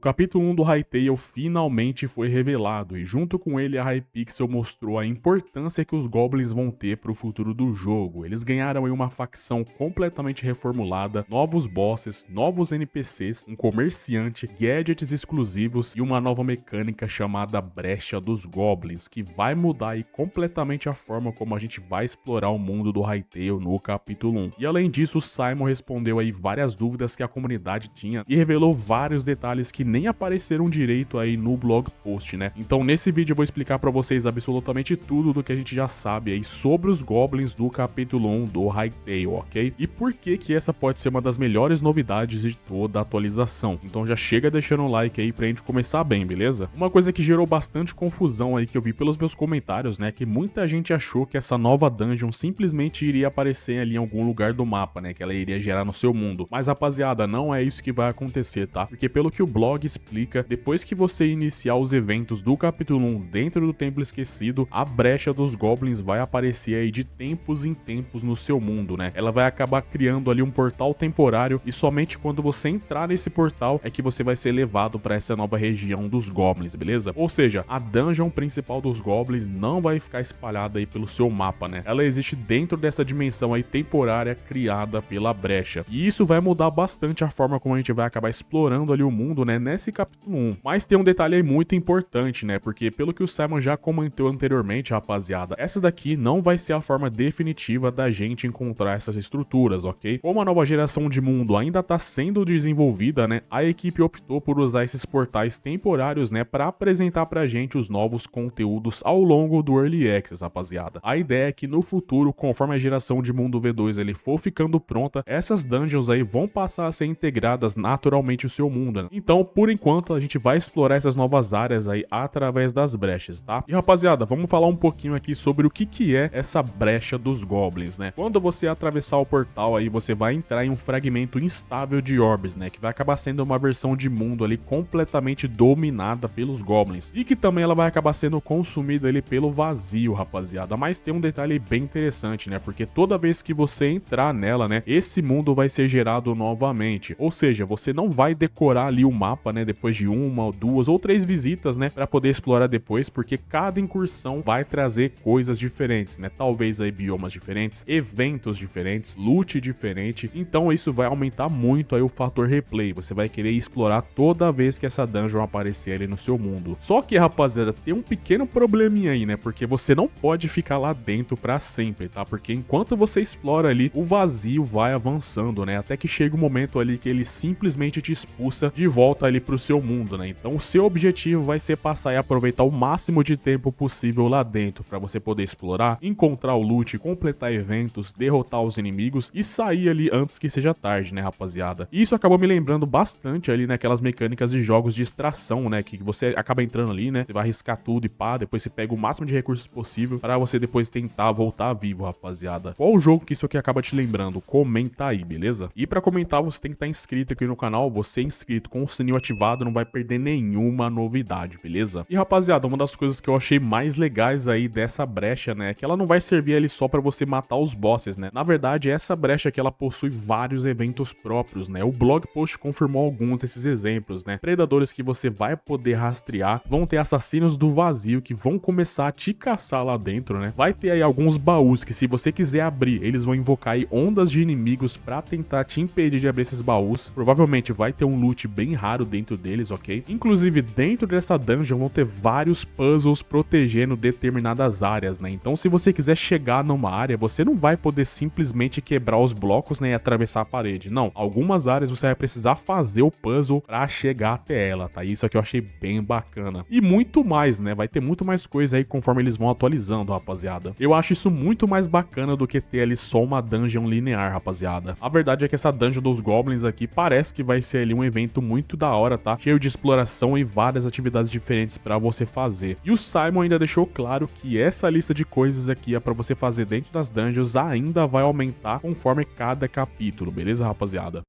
O capítulo 1 do Hytale finalmente foi revelado e junto com ele a Hypixel mostrou a importância que os Goblins vão ter para o futuro do jogo. Eles ganharam aí uma facção completamente reformulada, novos bosses, novos NPCs, um comerciante, gadgets exclusivos e uma nova mecânica chamada Brecha dos Goblins, que vai mudar aí completamente a forma como a gente vai explorar o mundo do Hytale no capítulo 1. E além disso, o Simon respondeu aí várias dúvidas que a comunidade tinha e revelou vários detalhes que nem apareceram direito aí no blog post, né? Então nesse vídeo eu vou explicar pra vocês absolutamente tudo do que a gente já sabe aí sobre os Goblins do capítulo 1 do Hytale, ok? E por que que essa pode ser uma das melhores novidades de toda a atualização. Então já chega deixando um like aí pra gente começar bem, beleza? Uma coisa que gerou bastante confusão aí que eu vi pelos meus comentários, né? Que muita gente achou que essa nova dungeon simplesmente iria aparecer ali em algum lugar do mapa, né? Que ela iria gerar no seu mundo. Mas rapaziada, não é isso que vai acontecer, tá? Porque pelo que o blog explica, depois que você iniciar os eventos do capítulo 1 dentro do Templo Esquecido, a Brecha dos Goblins vai aparecer aí de tempos em tempos no seu mundo, né? Ela vai acabar criando ali um portal temporário e somente quando você entrar nesse portal é que você vai ser levado para essa nova região dos Goblins, beleza? Ou seja, a dungeon principal dos Goblins não vai ficar espalhada aí pelo seu mapa, né? Ela existe dentro dessa dimensão aí temporária criada pela Brecha. E isso vai mudar bastante a forma como a gente vai acabar explorando ali o mundo, né? Nesse capítulo 1. Mas tem um detalhe aí muito importante, né? Porque pelo que o Simon já comentou anteriormente, rapaziada, essa daqui não vai ser a forma definitiva da gente encontrar essas estruturas, ok? Como a nova geração de mundo ainda tá sendo desenvolvida, né? A equipe optou por usar esses portais temporários, né? Pra apresentar pra gente os novos conteúdos ao longo do Early Access, rapaziada. A ideia é que no futuro, conforme a geração de mundo V2 ele for ficando pronta, essas dungeons aí vão passar a ser integradas naturalmente ao seu mundo, né? Então, por enquanto, a gente vai explorar essas novas áreas aí através das brechas, tá? E rapaziada, vamos falar um pouquinho aqui sobre o que é essa brecha dos Goblins, né? Quando você atravessar o portal aí, você vai entrar em um fragmento instável de orbes, né? Que vai acabar sendo uma versão de mundo ali completamente dominada pelos Goblins. E que também ela vai acabar sendo consumida ali pelo vazio, rapaziada. Mas tem um detalhe bem interessante, né? Porque toda vez que você entrar nela, né? Esse mundo vai ser gerado novamente. Ou seja, você não vai decorar ali o mapa, né? Depois de uma, ou duas, ou três visitas, né? Pra poder explorar depois, porque cada incursão vai trazer coisas diferentes, né? Talvez aí biomas diferentes, eventos diferentes, loot diferente. Então isso vai aumentar muito aí o fator replay. Você vai querer explorar toda vez que essa dungeon aparecer ali no seu mundo. Só que, rapaziada, tem um pequeno probleminha aí, né? Porque você não pode ficar lá dentro pra sempre, tá? Porque enquanto você explora ali, o vazio vai avançando, né? Até que chega um momento ali que ele simplesmente te expulsa de volta ali pro seu mundo, né? Então o seu objetivo vai ser passar e aproveitar o máximo de tempo possível lá dentro para você poder explorar, encontrar o loot, completar eventos, derrotar os inimigos e sair ali antes que seja tarde, né, rapaziada? E isso acabou me lembrando bastante ali naquelas mecânicas de jogos de extração, né, que você acaba entrando ali, né, você vai arriscar tudo e pá, depois você pega o máximo de recursos possível para você depois tentar voltar vivo, rapaziada. Qual o jogo que isso aqui acaba te lembrando? Comenta aí, beleza? E para comentar você tem que estar inscrito aqui no canal, você inscrito com o sininho ativado não vai perder nenhuma novidade, beleza? E rapaziada, uma das coisas que eu achei mais legais aí dessa brecha, né, é que ela não vai servir ali só pra você matar os bosses, né? Na verdade, essa brecha aqui, ela possui vários eventos próprios, né? O blog post confirmou alguns desses exemplos, né? Predadores que você vai poder rastrear, vão ter assassinos do vazio que vão começar a te caçar lá dentro, né? Vai ter aí alguns baús que se você quiser abrir, eles vão invocar aí ondas de inimigos pra tentar te impedir de abrir esses baús. Provavelmente vai ter um loot bem raro dentro deles, ok? Inclusive, dentro dessa dungeon vão ter vários puzzles protegendo determinadas áreas, né? Então, se você quiser chegar numa área, você não vai poder simplesmente quebrar os blocos, né, e atravessar a parede. Não, algumas áreas você vai precisar fazer o puzzle pra chegar até ela, tá? Isso aqui eu achei bem bacana. E muito mais, né? Vai ter muito mais coisa aí conforme eles vão atualizando, rapaziada. Eu acho isso muito mais bacana do que ter ali só uma dungeon linear, rapaziada. A verdade é que essa dungeon dos Goblins aqui parece que vai ser ali um evento muito da hora, tá? Cheio de exploração e várias atividades diferentes pra você fazer. E o Simon ainda deixou claro que essa lista de coisas aqui é pra você fazer dentro das dungeons ainda vai aumentar conforme cada capítulo, beleza, rapaziada?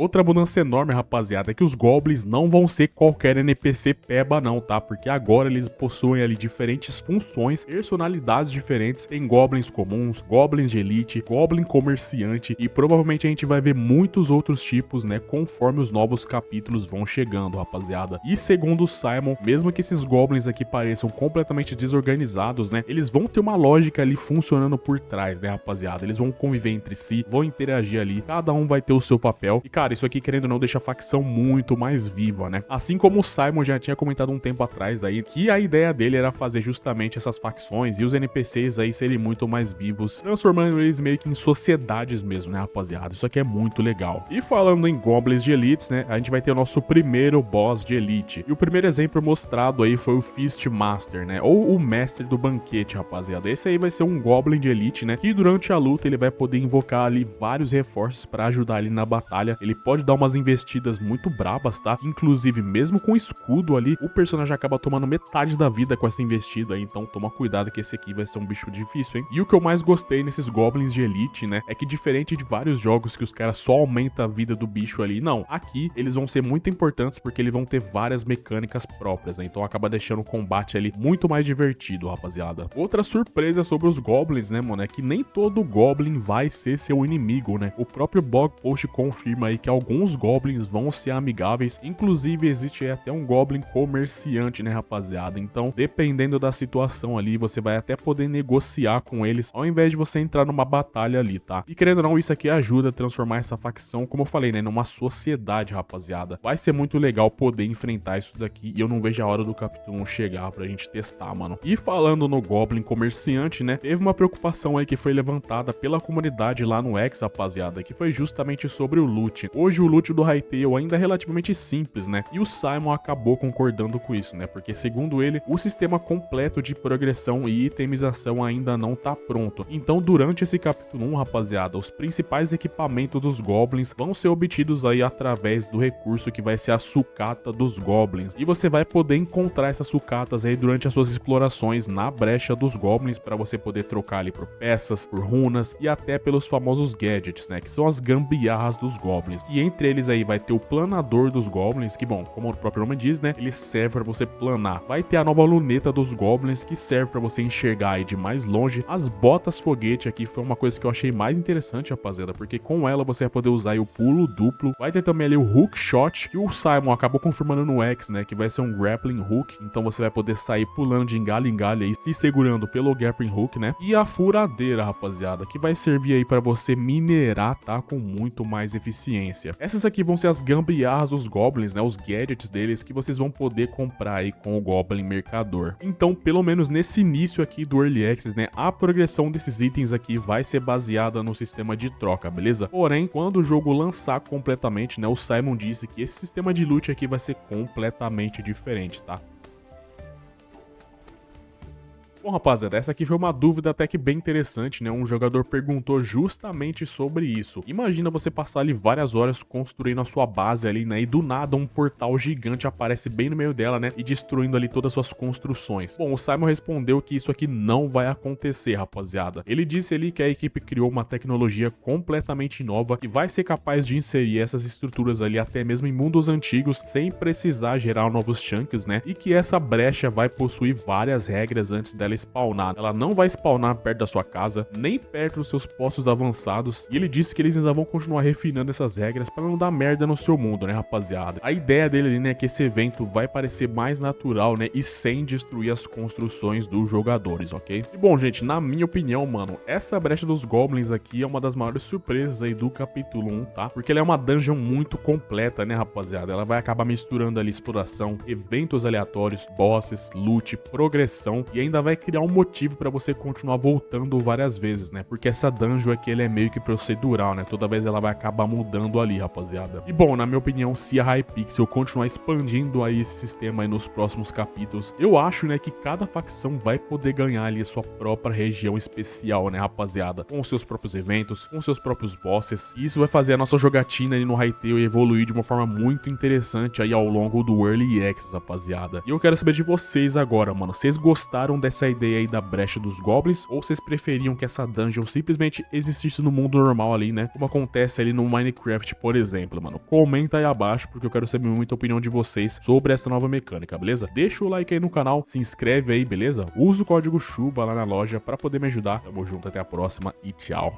Outra mudança enorme, rapaziada, é que os Goblins não vão ser qualquer NPC peba não, tá? Porque agora eles possuem ali diferentes funções, personalidades diferentes. Tem Goblins comuns, Goblins de elite, Goblin comerciante e provavelmente a gente vai ver muitos outros tipos, né? Conforme os novos capítulos vão chegando, rapaziada. E segundo o Simon, mesmo que esses Goblins aqui pareçam completamente desorganizados, né? Eles vão ter uma lógica ali funcionando por trás, né, rapaziada? Eles vão conviver entre si, vão interagir ali, cada um vai ter o seu papel. E, cara, isso aqui, querendo ou não, deixa a facção muito mais viva, né? Assim como o Simon já tinha comentado um tempo atrás aí, que a ideia dele era fazer justamente essas facções e os NPCs aí serem muito mais vivos, transformando eles meio que em sociedades mesmo, né, rapaziada? Isso aqui é muito legal. E falando em Goblins de Elites, né, a gente vai ter o nosso primeiro boss de Elite. E o primeiro exemplo mostrado aí foi o Feast Master, né, ou o Mestre do Banquete, rapaziada. Esse aí vai ser um Goblin de Elite, né, que durante a luta ele vai poder invocar ali vários reforços pra ajudar ali na batalha. Ele pode dar umas investidas muito brabas, tá? Inclusive, mesmo com escudo ali, o personagem acaba tomando metade da vida com essa investida aí, então toma cuidado que esse aqui vai ser um bicho difícil, hein? E o que eu mais gostei nesses Goblins de Elite, né, é que diferente de vários jogos que os caras só aumentam a vida do bicho ali, não. Aqui, eles vão ser muito importantes porque eles vão ter várias mecânicas próprias, né? Então acaba deixando o combate ali muito mais divertido, rapaziada. Outra surpresa sobre os Goblins, né, mano, é que nem todo Goblin vai ser seu inimigo, né? O próprio blog post confirma aí que alguns Goblins vão ser amigáveis, inclusive existe aí até um Goblin comerciante, né, rapaziada? Então, dependendo da situação ali, você vai até poder negociar com eles, ao invés de você entrar numa batalha ali, tá? E querendo ou não, isso aqui ajuda a transformar essa facção, como eu falei, né, numa sociedade, rapaziada. Vai ser muito legal poder enfrentar isso daqui, e eu não vejo a hora do capítulo 1 chegar pra gente testar, mano. E falando no Goblin comerciante, né, teve uma preocupação aí que foi levantada pela comunidade lá no X, rapaziada, que foi justamente sobre o loot. Hoje o loot do Hytale ainda é relativamente simples, né, e o Simon acabou concordando com isso, né, porque segundo ele, o sistema completo de progressão e itemização ainda não tá pronto. Então, durante esse capítulo 1, rapaziada, os principais equipamentos dos Goblins vão ser obtidos aí através do recurso que vai ser a sucata dos Goblins. E você vai poder encontrar essas sucatas aí durante as suas explorações na brecha dos Goblins para você poder trocar ali por peças, por runas e até pelos famosos gadgets, né, que são as gambiarras dos Goblins. E entre eles aí vai ter o planador dos Goblins, que bom, como o próprio nome diz, né, ele serve para você planar. Vai ter a nova luneta dos Goblins, que serve para você enxergar aí de mais longe. As botas foguete aqui foi uma coisa que eu achei mais interessante, rapaziada, porque com ela você vai poder usar aí o pulo duplo. Vai ter também ali o hook shot, que o Simon acabou confirmando no X, né, que vai ser um grappling hook, então você vai poder sair pulando de galho em galho aí, se segurando pelo grappling hook, né, e a furadeira, rapaziada, que vai servir aí para você minerar, tá, com muito mais eficiência. Essas aqui vão ser as gambiarras dos Goblins, né, os gadgets deles, que vocês vão poder comprar aí com o Goblin Mercador. Então, pelo menos nesse início aqui do Early Access, né, a progressão desses itens aqui vai ser baseada no sistema de troca, beleza? Porém, quando o jogo lançar completamente, né, o Simon disse que esse sistema de loot aqui vai ser completamente diferente, tá? Bom, rapaziada, essa aqui foi uma dúvida até que bem interessante, né? Um jogador perguntou justamente sobre isso. Imagina você passar ali várias horas construindo a sua base ali, né? E do nada um portal gigante aparece bem no meio dela, né? E destruindo ali todas as suas construções. Bom, o Simon respondeu que isso aqui não vai acontecer, rapaziada. Ele disse ali que a equipe criou uma tecnologia completamente nova que vai ser capaz de inserir essas estruturas ali até mesmo em mundos antigos sem precisar gerar novos chunks, né? E que essa brecha vai possuir várias regras antes dela spawnar. Ela não vai spawnar perto da sua casa, nem perto dos seus postos avançados, e ele disse que eles ainda vão continuar refinando essas regras para não dar merda no seu mundo, né, rapaziada? A ideia dele ali, né, é que esse evento vai parecer mais natural, né, e sem destruir as construções dos jogadores, ok? E bom, gente, na minha opinião, mano, essa brecha dos Goblins aqui é uma das maiores surpresas aí do capítulo 1, tá? Porque ela é uma dungeon muito completa, né, rapaziada? Ela vai acabar misturando ali exploração, eventos aleatórios, bosses, loot, progressão, e ainda vai criar um motivo pra você continuar voltando várias vezes, né? Porque essa dungeon aqui, ela é meio que procedural, né? Toda vez ela vai acabar mudando ali, rapaziada. E bom, na minha opinião, se a Hypixel continuar expandindo aí esse sistema aí nos próximos capítulos, eu acho, né, que cada facção vai poder ganhar ali a sua própria região especial, né, rapaziada? Com seus próprios eventos, com seus próprios bosses. E isso vai fazer a nossa jogatina ali no Hytale evoluir de uma forma muito interessante aí ao longo do Early Access, rapaziada. E eu quero saber de vocês agora, mano. Vocês gostaram dessa ideia aí da brecha dos goblins, ou vocês preferiam que essa dungeon simplesmente existisse no mundo normal ali, né? Como acontece ali no Minecraft, por exemplo, mano. Comenta aí abaixo, porque eu quero saber muita opinião de vocês sobre essa nova mecânica, beleza? Deixa o like aí no canal, se inscreve aí, beleza? Usa o código CHUBA lá na loja pra poder me ajudar. Tamo junto, até a próxima e tchau.